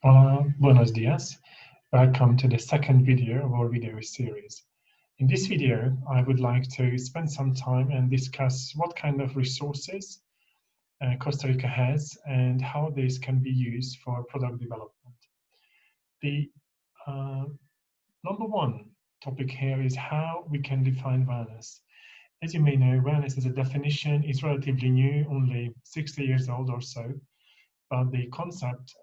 Hola, buenos dias. Welcome to the second video of our video series. In this video, I would like to spend some time and discuss what kind of resources Costa Rica has and how these can be used for product development. The number one topic here is how we can define wellness. As you may know, wellness as a definition is relatively new, only 60 years old or so. But the concept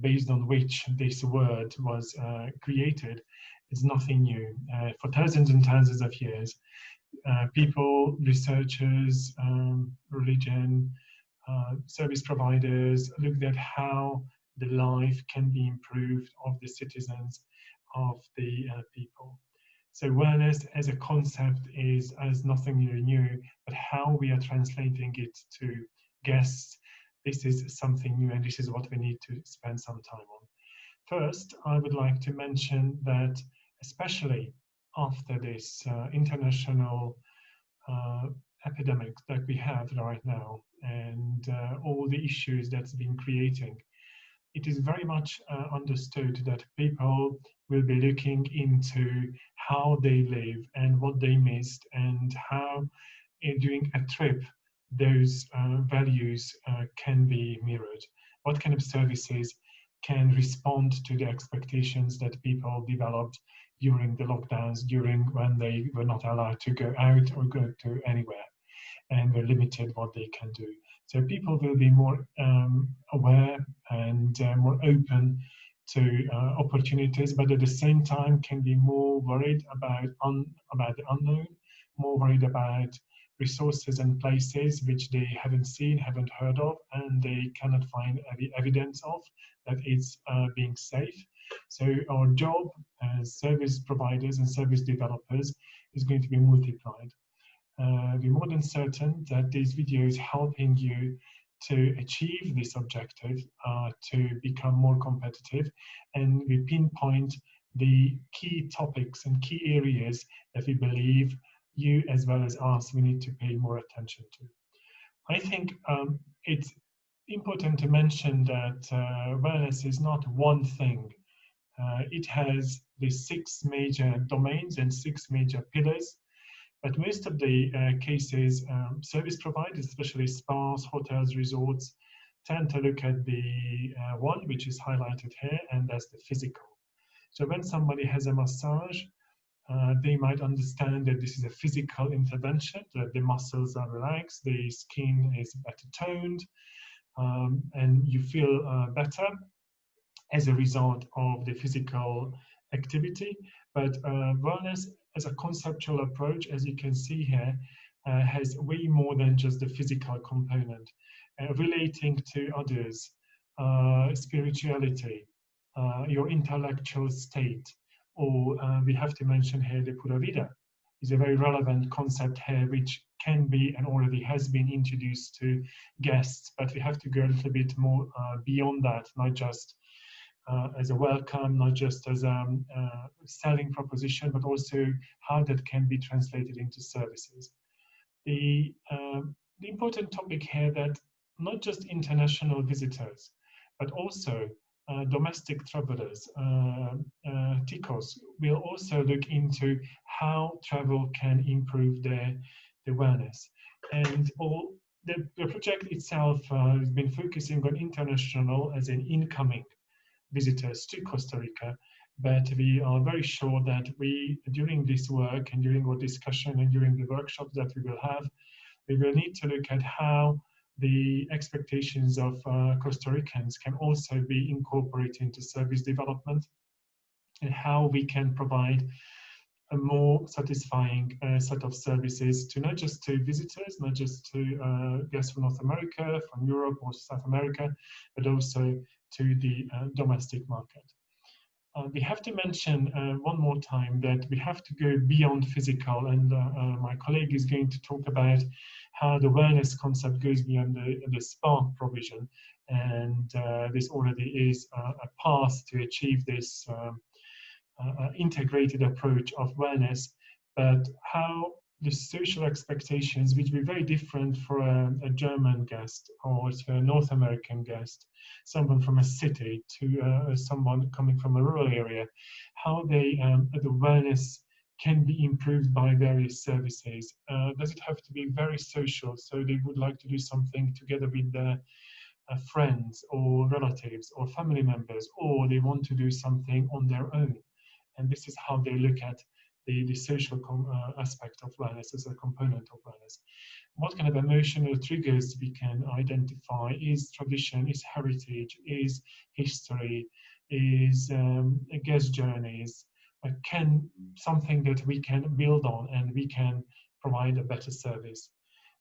based on which this word was created is nothing new. For thousands and thousands of years, people, researchers, religion, service providers looked at how the life can be improved of the citizens, of the people. So wellness as a concept is as nothing really new, but how we are translating it to guests, this is something new, and this is what we need to spend some time on. First, I would like to mention that especially after this international epidemic that we have right now and all the issues that's been creating, it is very much understood that people will be looking into how they live and what they missed and how during a trip those values can be mirrored. What kind of services can respond to the expectations that people developed during the lockdowns, during when they were not allowed to go out or go to anywhere and were limited what they can do. So people will be more aware and more open to opportunities, but at the same time can be more worried about the unknown, more worried about resources and places which they haven't seen, haven't heard of, and they cannot find any evidence of that it's being safe. So our job as service providers and service developers is going to be multiplied. We're more than certain that this video is helping you to achieve this objective, to become more competitive, and we pinpoint the key topics and key areas that we believe you as well as us we need to pay more attention to. I think it's important to mention that wellness is not one thing. It has the 6 major domains and 6 major pillars. But most of the cases, service providers, especially spas, hotels, resorts, tend to look at the one which is highlighted here, and that's the physical. So when somebody has a massage, they might understand that this is a physical intervention, that the muscles are relaxed, the skin is better toned, and you feel better as a result of the physical activity. But wellness as a conceptual approach, as you can see here, has way more than just the physical component, relating to others, spirituality, your intellectual state, or we have to mention here the Pura Vida is a very relevant concept here, which can be and already has been introduced to guests, but we have to go a little bit more beyond that, not just as a welcome, not just as a selling proposition, but also how that can be translated into services. The important topic here that not just international visitors, but also domestic travelers, ticos, will also look into how travel can improve the wellness. And all the project itself has been focusing on international as in incoming visitors to Costa Rica, but we are very sure that we, during this work and during our discussion and during the workshops that we will have, we will need to look at how the expectations of Costa Ricans can also be incorporated into service development and how we can provide a more satisfying set of services to not just to visitors, not just to guests from North America, from Europe or South America, but also to the domestic market. We have to mention one more time that we have to go beyond physical, and my colleague is going to talk about how the wellness concept goes beyond the spa provision, and this already is a path to achieve this integrated approach of wellness, but how the social expectations, which will be very different for a German guest or to a North American guest, someone from a city to someone coming from a rural area, how they the wellness can be improved by various services. Does it have to be very social? So they would like to do something together with their friends or relatives or family members, or they want to do something on their own. And this is how they look at the social aspect of wellness as a component of wellness. What kind of emotional triggers we can identify is tradition, is heritage, is history, is guest journeys, can something that we can build on and we can provide a better service.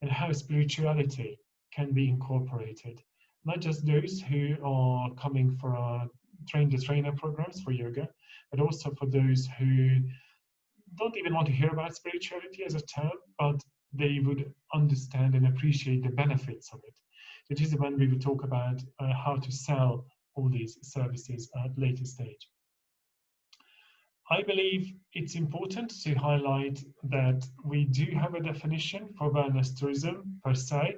And how spirituality can be incorporated. Not just those who are coming for our train-the-trainer programs for yoga, but also for those who don't even want to hear about spirituality as a term, but they would understand and appreciate the benefits of it. It is when we will talk about how to sell all these services at a later stage. I believe it's important to highlight that we do have a definition for wellness tourism per se,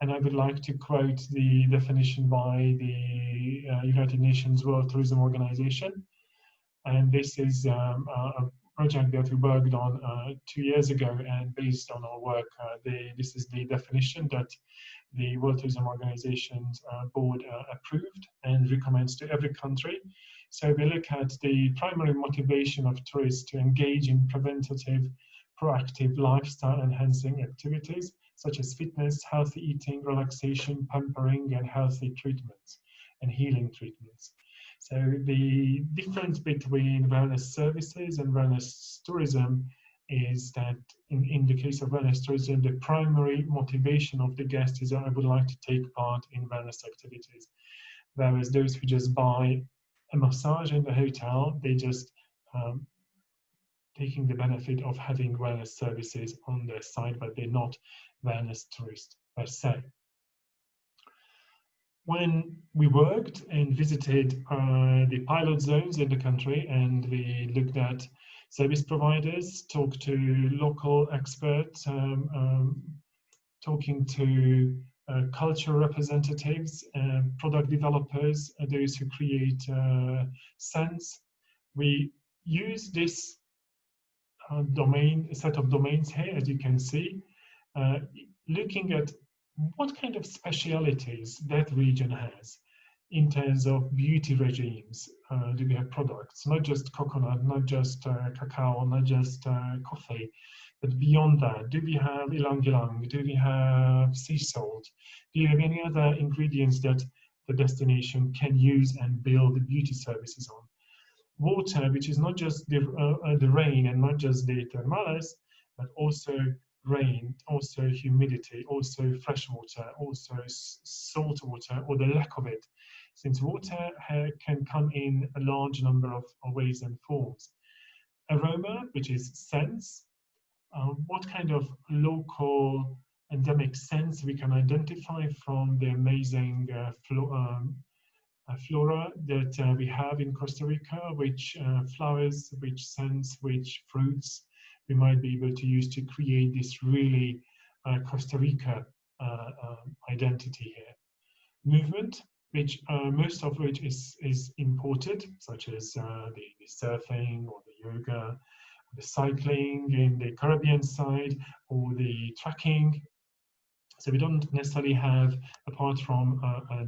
and I would like to quote the definition by the United Nations World Tourism Organization. And this is a project that we worked on 2 years ago, and based on our work, this is the definition that the World Tourism Organization's board approved and recommends to every country. So we look at the primary motivation of tourists to engage in preventative, proactive lifestyle enhancing activities such as fitness, healthy eating, relaxation, pampering, and healthy treatments and healing treatments. So the difference between wellness services and wellness tourism is that in the case of wellness tourism, the primary motivation of the guest is I would like to take part in wellness activities. Whereas those who just buy a massage in the hotel, they just taking the benefit of having wellness services on their side, but they're not wellness tourists per se. When we worked and visited the pilot zones in the country, and we looked at service providers, talked to local experts, talking to cultural representatives, product developers, those who create scents. We use this set of domains here, as you can see, looking at what kind of specialities that region has in terms of beauty regimes. Do we have products, not just coconut, not just cacao, not just coffee, but beyond that? Do we have ylang-ylang? Do we have sea salt? Do you have any other ingredients that the destination can use and build beauty services on? Water, which is not just the rain and not just the thermales, but also rain, also humidity, also fresh water, also salt water, or the lack of it, since water can come in a large number of ways and forms. Aroma, which is scents, what kind of local endemic scents we can identify from the amazing flora that we have in Costa Rica, which flowers, which scents, which fruits we might be able to use to create this really Costa Rica identity here. Movement, which most of which is imported, such as the surfing or the yoga, the cycling in the Caribbean side, or the trekking. So we don't necessarily have, apart from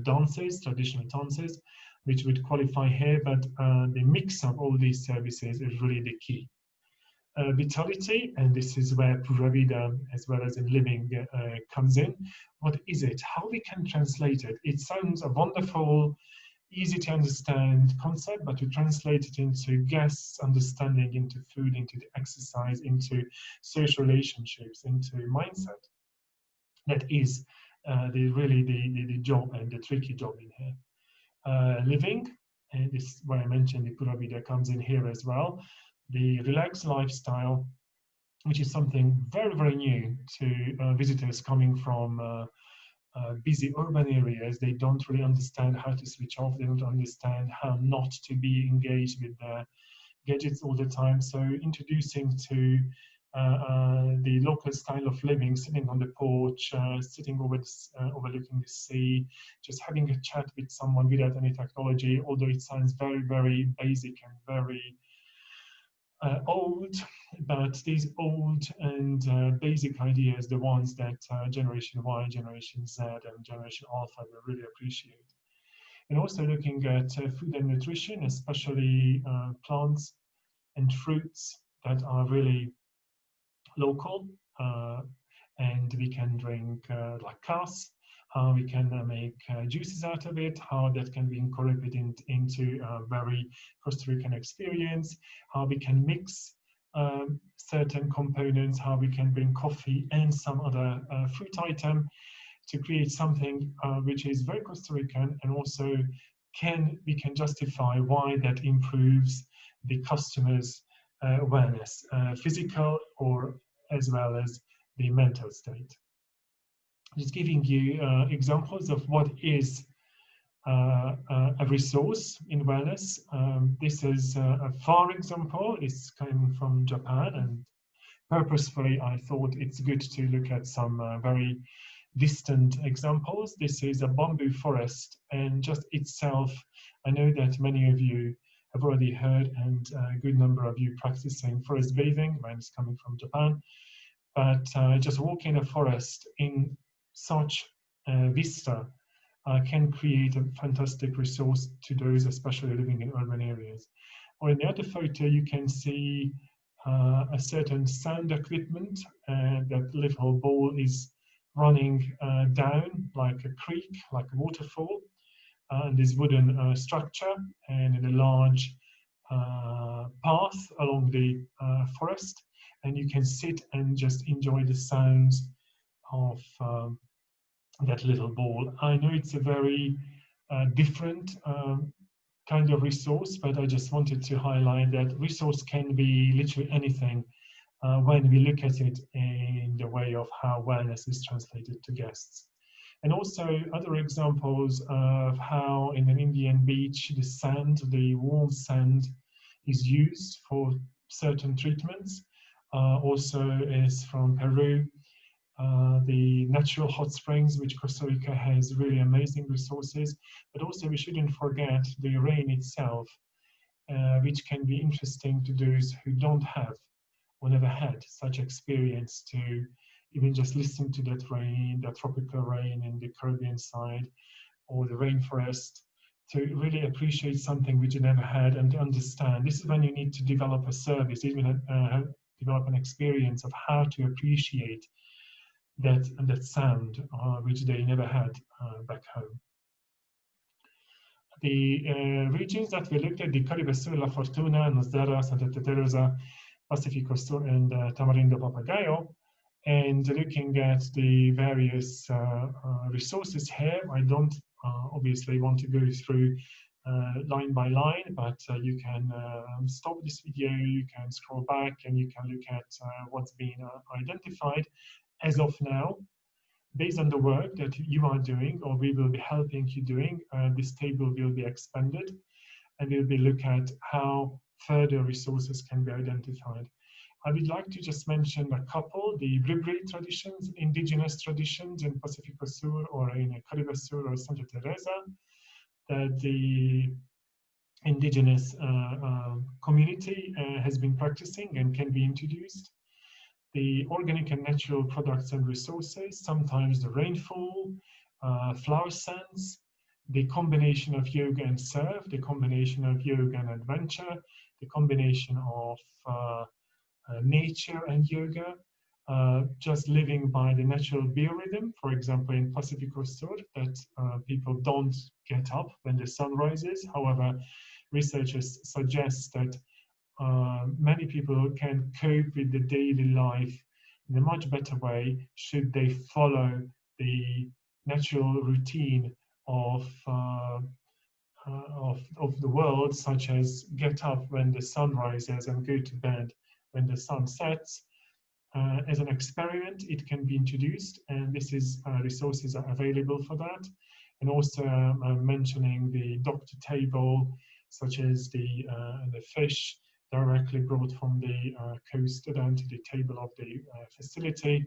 dances, traditional dances, which would qualify here, but the mix of all these services is really the key. Vitality, and this is where Pura Vida, as well as in living, comes in. What is it? How we can translate it? It sounds a wonderful, easy to understand concept, but to translate it into guests' understanding, into food, into the exercise, into social relationships, into mindset. That is really the job and the tricky job in here. Living, and this is where I mentioned the Pura Vida comes in here as well. The relaxed lifestyle, which is something very, very new to visitors coming from busy urban areas. They don't really understand how to switch off. They don't understand how not to be engaged with their gadgets all the time. So introducing to the local style of living, sitting on the porch, sitting overlooking the sea, just having a chat with someone without any technology, although it sounds very, very basic and very old, but these old and basic ideas, the ones that Generation Y, Generation Z, and Generation Alpha will really appreciate. And also looking at food and nutrition, especially plants and fruits that are really local, and we can drink like kvass, how we can make juices out of it, how that can be incorporated into a very Costa Rican experience, how we can mix certain components, how we can bring coffee and some other fruit item to create something which is very Costa Rican, and also we can justify why that improves the customer's awareness, physical or as well as the mental state. Just giving you examples of what is a resource in wellness. This is a far example. It's coming from Japan, and purposefully I thought it's good to look at some very distant examples. This is a bamboo forest, and just itself, I know that many of you have already heard, and a good number of you practicing forest bathing when it's coming from Japan. But just walking a forest in such vista can create a fantastic resource to those especially living in urban areas. Or in the other photo, you can see a certain sound equipment. That little ball is running down like a creek, like a waterfall, and this wooden structure, and in a large path along the forest, and you can sit and just enjoy the sounds of that little ball. I know it's a very different kind of resource, but I just wanted to highlight that resource can be literally anything when we look at it in the way of how wellness is translated to guests. And also other examples of how in an Indian beach, the sand, the warm sand, is used for certain treatments. Also is from Peru, the natural hot springs, which Costa Rica has really amazing resources. But also we shouldn't forget the rain itself, which can be interesting to those who don't have or never had such experience, to even just listen to that rain, that tropical rain in the Caribbean side, or the rainforest, to really appreciate something which you never had and to understand. This is when you need to develop a service, even develop an experience of how to appreciate that sound, which they never had back home. The regions that we looked at, the Caribe Sur, La Fortuna, Nosdera, Santa Teresa, Pacifico Sur, and Tamarindo Papagayo, and looking at the various resources here. I don't obviously want to go through line by line, but you can stop this video, you can scroll back, and you can look at what's been identified as of now. Based on the work that you are doing, or we will be helping you doing, this table will be expanded, and we'll be look at how further resources can be identified. I would like to just mention a couple: the Bribri traditions, indigenous traditions in Pacifico Sur or in Caribe Sur or Santa Teresa, that the indigenous community has been practicing and can be introduced. The organic and natural products and resources, sometimes the rainfall, flower scents, the combination of yoga and surf, the combination of yoga and adventure, the combination of nature and yoga, just living by the natural biorhythm, for example, in Pacifico Sur, that people don't get up when the sun rises. However, researchers suggest that many people can cope with the daily life in a much better way should they follow the natural routine of the world, such as get up when the sun rises and go to bed when the sun sets. As an experiment, it can be introduced, and this is resources are available for that. And also mentioning the doctor table, such as the fish directly brought from the coast down to the table of the facility.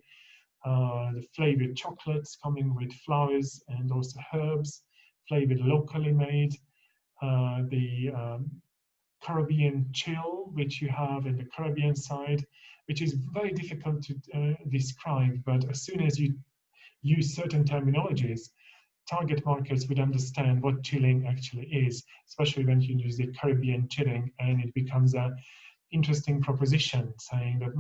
The flavored chocolates coming with flowers and also herbs, flavored locally made. The Caribbean chill, which you have in the Caribbean side, which is very difficult to describe, but as soon as you use certain terminologies, target markets would understand what chilling actually is, especially when you use the Caribbean chilling, and it becomes a interesting proposition saying that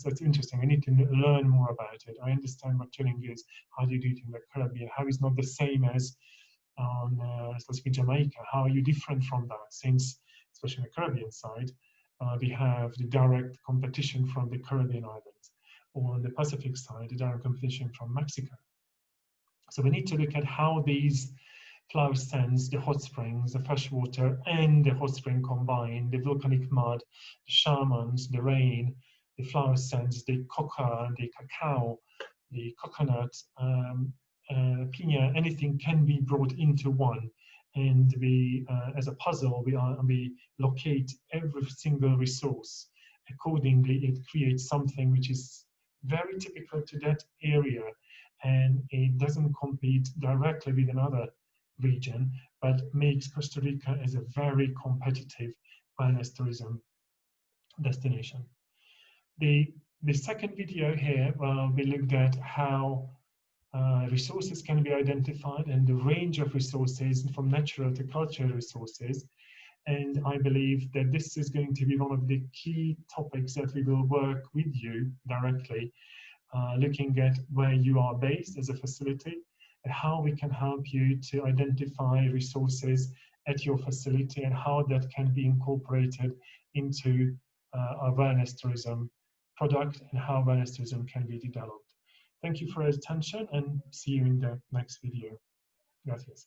that's interesting. I need to learn more about it. I understand what chilling is. How do you do it in the Caribbean? How is not the same as on let's say Jamaica? How are you different from that? Since especially on the Caribbean side, we have the direct competition from the Caribbean islands, or on the Pacific side, the direct competition from Mexico. So we need to look at how these flower stands, the hot springs, the fresh water, and the hot spring combined, the volcanic mud, the shamans, the rain, the flower stands, the coca, the cacao, the coconut, piña, anything can be brought into one. And we, as a puzzle, we locate every single resource. Accordingly, it creates something which is very typical to that area, and it doesn't compete directly with another region, but makes Costa Rica as a very competitive wellness tourism destination. The second video here, we looked at how resources can be identified and the range of resources from natural to cultural resources. And I believe that this is going to be one of the key topics that we will work with you directly, looking at where you are based as a facility and how we can help you to identify resources at your facility and how that can be incorporated into our wellness tourism product and how wellness tourism can be developed. Thank you for your attention and see you in the next video. Gracias.